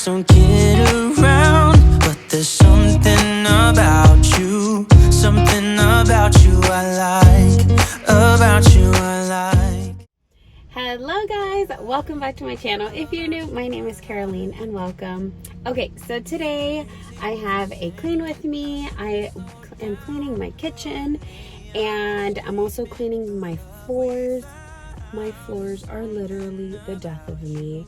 just don't get around. But there's something about you, something about you I like, about you I like. Hello guys, welcome back to my channel. If you're new, my name is Caroline and welcome. Okay, so today I have a clean with me. I am cleaning my kitchen and I'm also cleaning my floors. My floors are literally the death of me.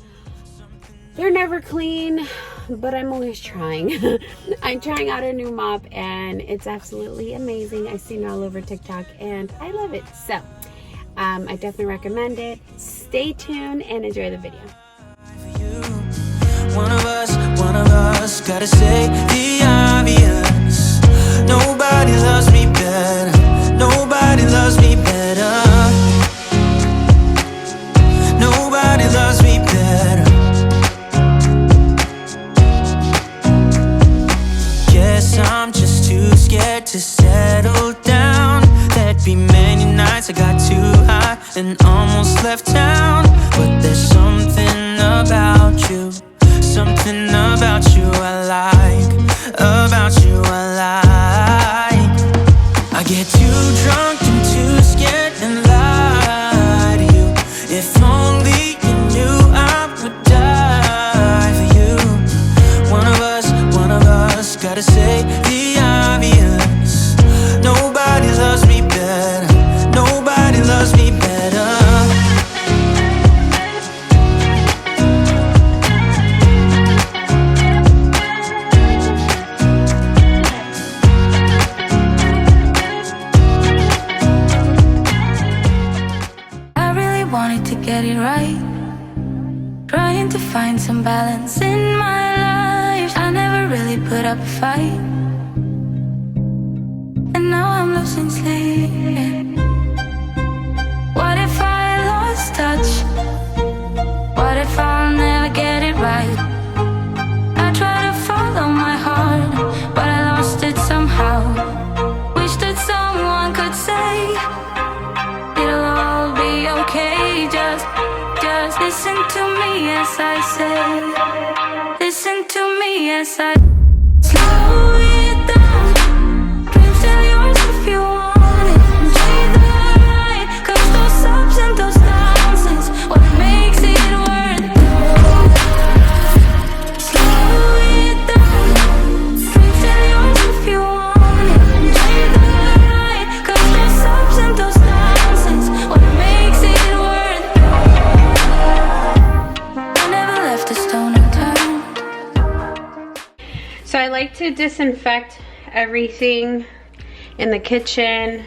They're never clean, but I'm always trying. I'm trying out a new mop and it's absolutely amazing. I've seen it all over TikTok and I love it. So I definitely recommend it. Stay tuned and enjoy the video. One of us gotta say the obvious. Nobody loves me better. Nobody loves me better. Nobody loves me better. Guess I'm just too scared to settle down. There'd be many nights I got too high and almost left town. But there's something about you, something about you I like, about you I like. I get too drunk and too scared and lie to you. If only you knew I would die for you. One of us gotta say the obvious. Nobody loves me better. Nobody loves me better. I really wanted to get it right, trying to find some balance in my life. I never really put up a fight, and now I'm losing sleep. What if I lost touch? What if I'll never get it right? I try to follow my heart, but I lost it somehow. Wish that someone could say it'll all be okay. Just listen to me as I say. Listen to me as I slow it down. Dreams still yours if you want it. Enjoy the ride, 'cause those ups and those downs is what makes it worth it. Slow it down. Dreams still yours if you want it. Enjoy the ride, 'cause those ups and those downs is what makes it worth it. I never left a stone unturned. So I like to disinfect everything in the kitchen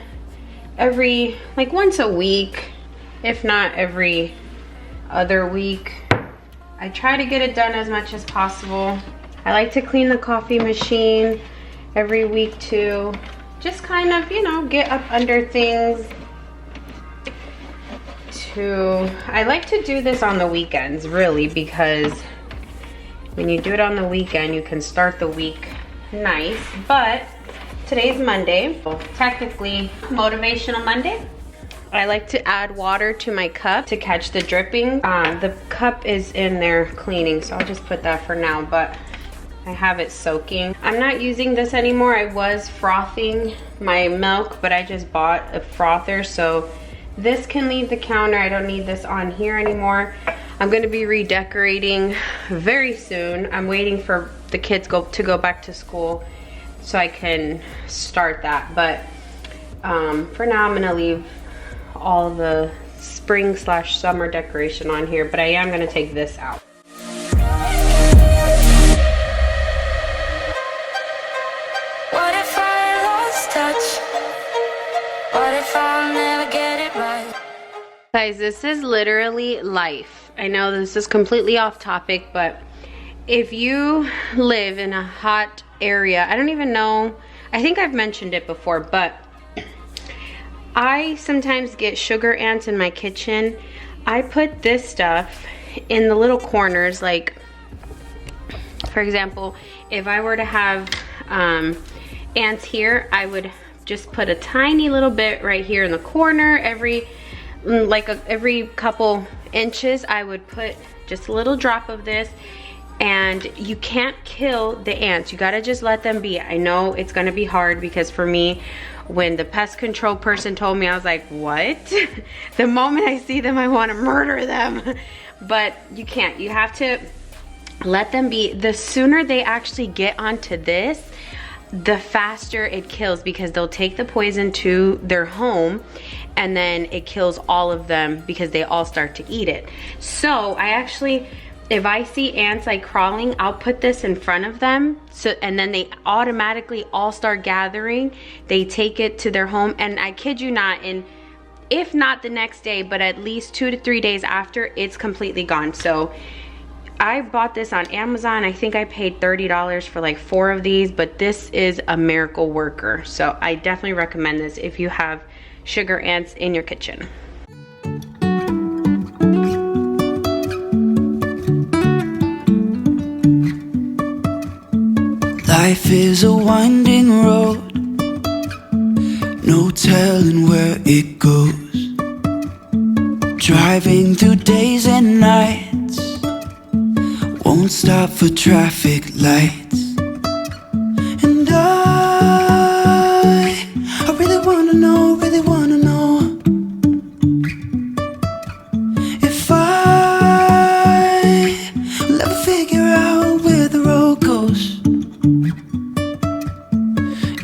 like once a week, if not every other week. I try to get it done as much as possible. I like to clean the coffee machine every week too. Just kind of, you know, get up under things. I like to do this on the weekends really, because when you do it on the weekend you can start the week nice. But today's Monday, well, technically Motivational Monday. I like to add water to my cup to catch the dripping. The cup is in there cleaning, so I'll just put that for now, but I have it soaking. I'm not using this anymore. I was frothing my milk, but I just bought a frother, so this can leave the counter. I don't need this on here anymore. I'm gonna be redecorating very soon. I'm waiting for the kids to go back to school so I can start that. But for now, I'm gonna leave all the spring/summer decoration on here, but I am gonna take this out. What if I lost touch? What if I'll never get it right? Guys, this is literally life. I know this is completely off topic, but if you live in a hot area, I don't even know, I think I've mentioned it before, but I sometimes get sugar ants in my kitchen. I put this stuff in the little corners, like for example, if I were to have ants here, I would just put a tiny little bit right here in the corner. Every couple inches I would put just a little drop of this, and you can't kill the ants. You gotta just let them be. I know it's gonna be hard, because for me, when the pest control person told me, I was like, what? The moment I see them, I wanna murder them. But you can't. You have to let them be. The sooner they actually get onto this, the faster it kills, because they'll take the poison to their home, and then it kills all of them because they all start to eat it. So I actually, if I see ants like crawling, I'll put this in front of them, so, and then they automatically all start gathering. They take it to their home, and I kid you not, in if not the next day, but at least 2 to 3 days after, it's completely gone. So I bought this on Amazon. I think I paid $30 for like 4 of these, but this is a miracle worker. So I definitely recommend this if you have sugar ants in your kitchen. Life is a winding road, no telling where it goes. Driving through days and nights, won't stop for traffic lights. And I really wanna know, if I'll ever figure out where the road goes.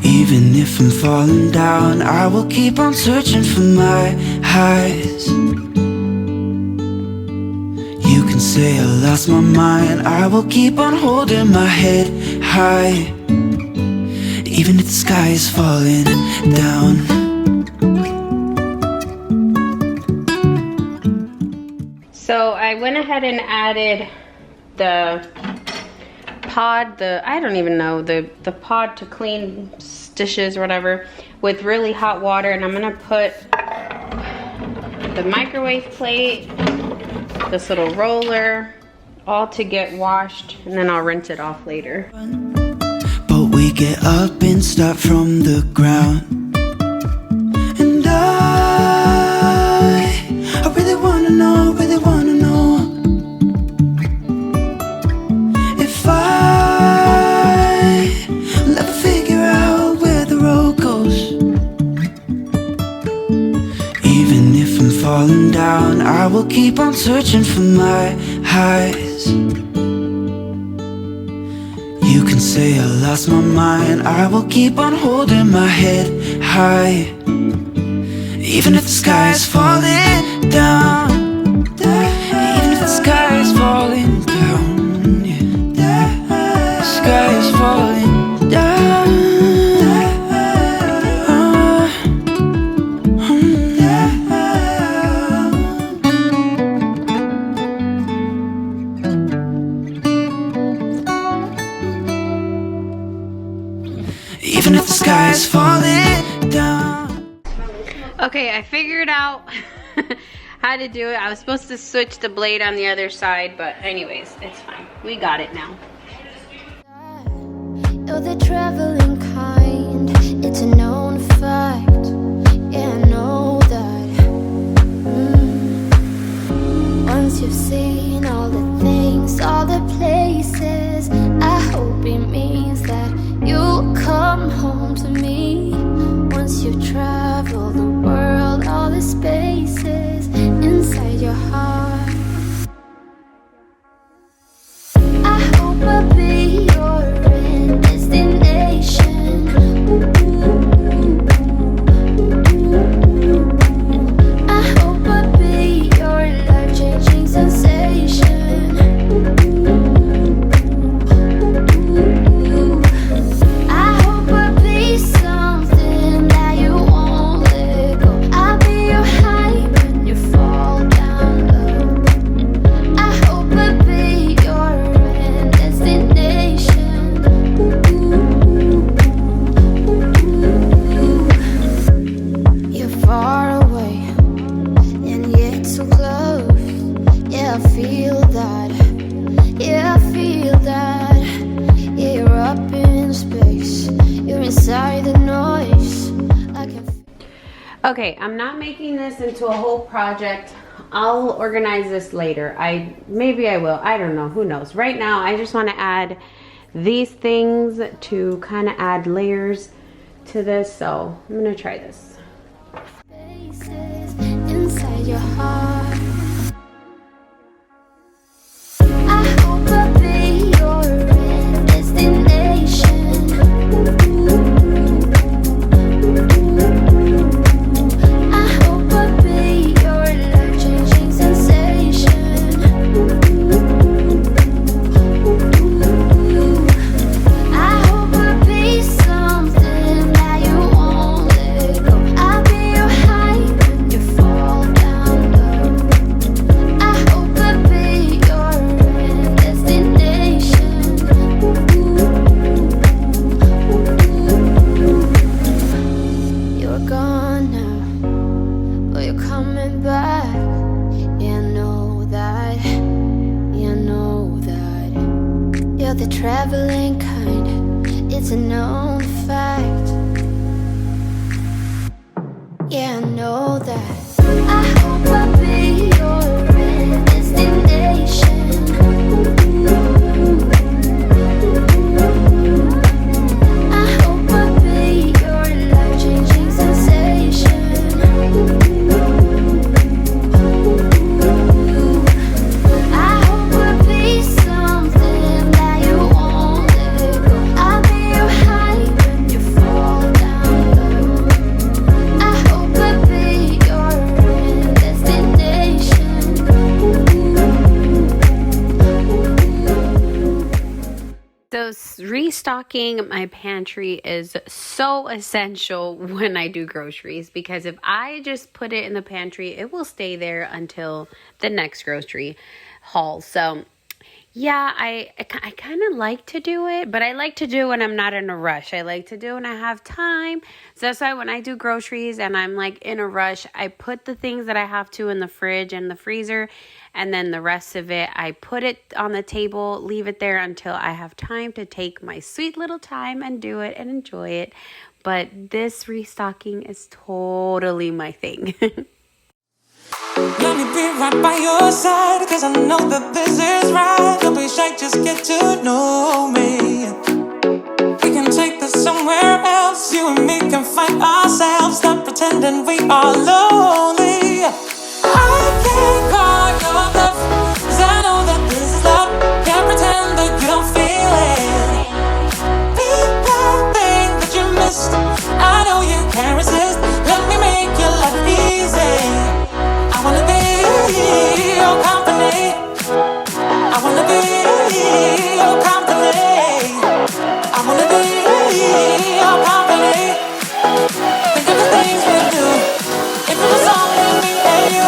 Even if I'm falling down, I will keep on searching for my highs. You can say I lost my mind, I will keep on holding my head high, even if the sky is falling down. So I went ahead and added the pod, I don't even know, the pod to clean dishes or whatever, with really hot water, and I'm gonna put the microwave plate, this little roller, all to get washed, and then I'll rinse it off later. But we get up and start from the ground. And I really wanna know, if I'll ever figure out where the road goes. Even if I'm falling down, I will keep on searching for my highs. You can say I lost my mind, I will keep on holding my head high, even if the sky is falling down. Even if the sky is falling down, yeah. The sky is falling down. Even if the sky is falling down. Okay, I figured out how to do it. I was supposed to switch the blade on the other side, but anyways, it's fine. We got it now. You're the traveling kind, it's a known fact. Yeah, I know that. Once you've seen all the things, all the places, I hope it means that you'll come home to me. Once you've traveled the world, all the spaces inside your heart, I hope I'll be your end destination. I hope I'll be your life-changing sensation. I hope I'll be something that you won't let go. I'll be your high when you fall down low. I hope I'll be your end destination. You're far away and yet so close. Yeah, I feel that. Yeah, I feel that. Yeah, you're up in space. You're inside the noise. I can. Okay, I'm not making this into a whole project I'll organize this later. Maybe I will. I don't know. Who knows? Right now, I just want to add these things to kind of add layers to this. So I'm going to try this. Faces inside your heart. I hope I'll be your destination. I hope I'll be your life-changing sensation. I hope I'll be something that you won't let go. I'll be your high when you fall down low. I hope I'll be your destination. You're gone now, but you're coming back. Yeah, I know that. Yeah, I know that. You're the traveling kind. It's a known fact. Yeah, I know that. I hope I'll be your destination. I hope I'll be your life-changing sensation. I hope I'll be something that you won't let go. I'll be your high when you fall down low. I hope I'll be your destination. So restocking my pantry is so essential when I do groceries, because if I just put it in the pantry, it will stay there until the next grocery haul. So yeah, I kind of like to do it, but I like to do when I'm not in a rush. I like to do when I have time. So that's why when I do groceries and I'm like in a rush, I put the things that I have to in the fridge and the freezer, and then the rest of it, I put it on the table, leave it there until I have time to take my sweet little time and do it and enjoy it. But this restocking is totally my thing. Let me be right by your side, cause I know that this is right. Don't be shy, just get to know me. We can take this somewhere else. You and me can find ourselves. Stop pretending we are lonely. I can't call your bluff, cause I know that this is love. Can't pretend that you don't feel it. Be that thing that you missed. I know you can't resist. Let me make your life easy. I wanna be your company. I wanna be your company. I wanna be your company. Think of the things we do. If it was only me and you.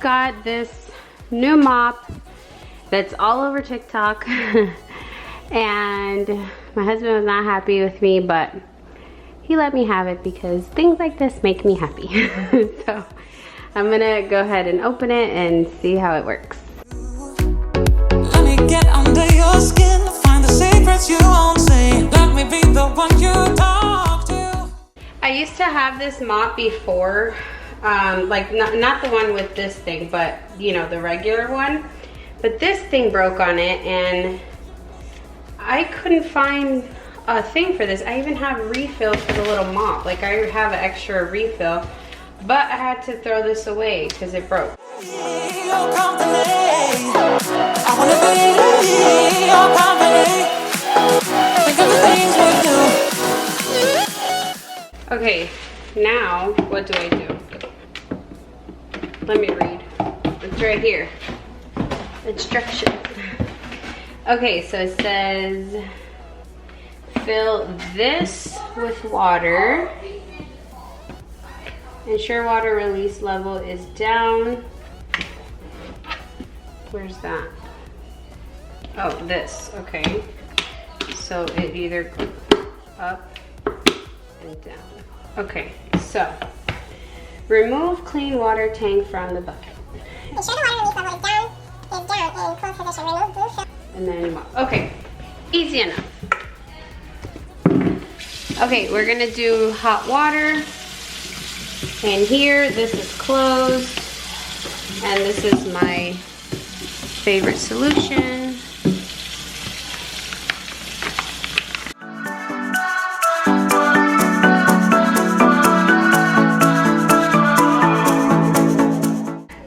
Got this new mop that's all over TikTok and my husband was not happy with me, but he let me have it because things like this make me happy. So I'm gonna go ahead and open it and see how it works. Let me get under your skin, find the secrets you won't say. Let me be the one you talk to. I used to have this mop before, like not the one with this thing, but you know, the regular one. But this thing broke on it and I couldn't find a thing for this. I even have refills for the little mop. Like I have an extra refill, but I had to throw this away because it broke. Your company. I wanna be your company. Think of the things we do. Okay, now what do I do? Let me read. It's right here. Instructions. Okay, so it says fill this with water. Ensure water release level is down. Where's that? Oh, this. Okay. So it either goes up and down. Okay, so remove clean water tank from the bucket. Be sure the water release level is down in closed position. Remove blue film. And then mop. Okay, easy enough. Okay, we're gonna do hot water. And here, this is closed. And this is my favorite solution.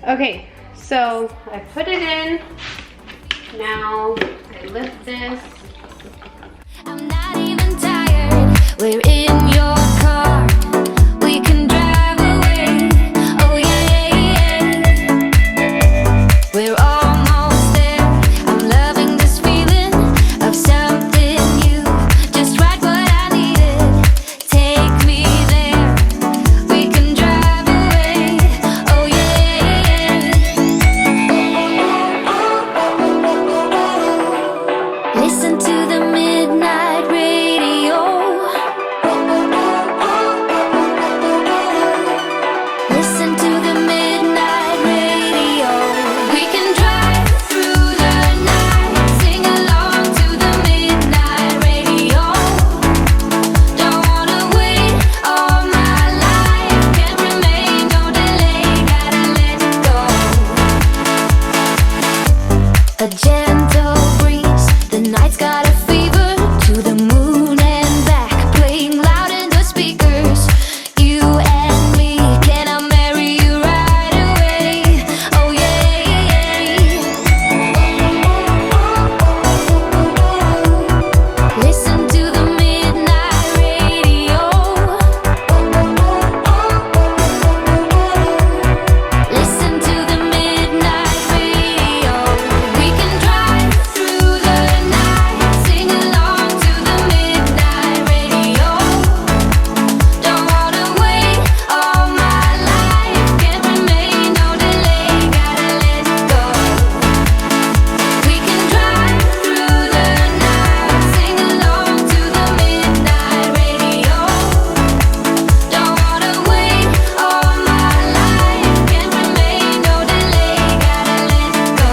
Okay, so I put it in. Now I lift this. I'm not even tired. We're in your car. We can drive away. Oh yeah, yeah. We're almost there. I'm loving this feeling of something new. Just right what I needed. Take me there. We can drive away. Oh yeah, yeah. Listen to the midnight radio. Listen to the midnight radio. We can drive through the night, sing along to the midnight radio. Don't wanna wait all my life, can't remain, no delay, gotta let it go. A gentle breeze, the night's got a fever, to the moon and back, playing loud in the speakers. You and me, can I marry you right away? Oh yeah, yeah. Listen to the midnight radio. Listen to the midnight radio. We can drive through the night, sing along to the midnight radio. Don't wanna wait all my life, can't remain, no delay, gotta let it go. We can drive through the night, sing along to the midnight radio. Don't wanna wait all my life, can't remain, no delay, gotta let it go.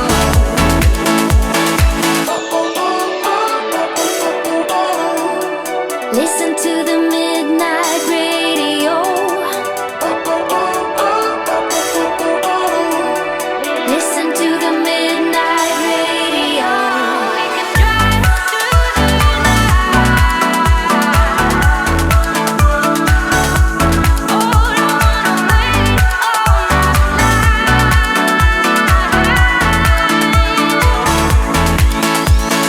Listen to the midnight radio. Listen to the midnight radio. We can drive through the night. Oh, don't wanna wait all my life.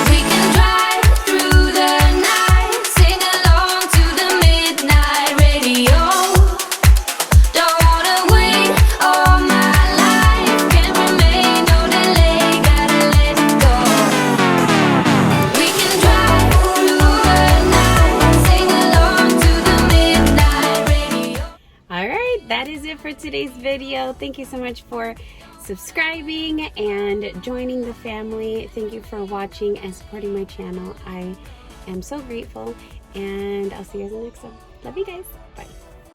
We can drive through the night, sing along to the midnight radio. Don't wanna wait all my life, can't remain, no delay, gotta let it go. We can drive through the night, sing along to the midnight radio. All right, that is it for today's video. Thank you so much for subscribing and joining the family. Thank you for watching and supporting my channel. I am so grateful, and I'll see you guys in the next one. Love you guys.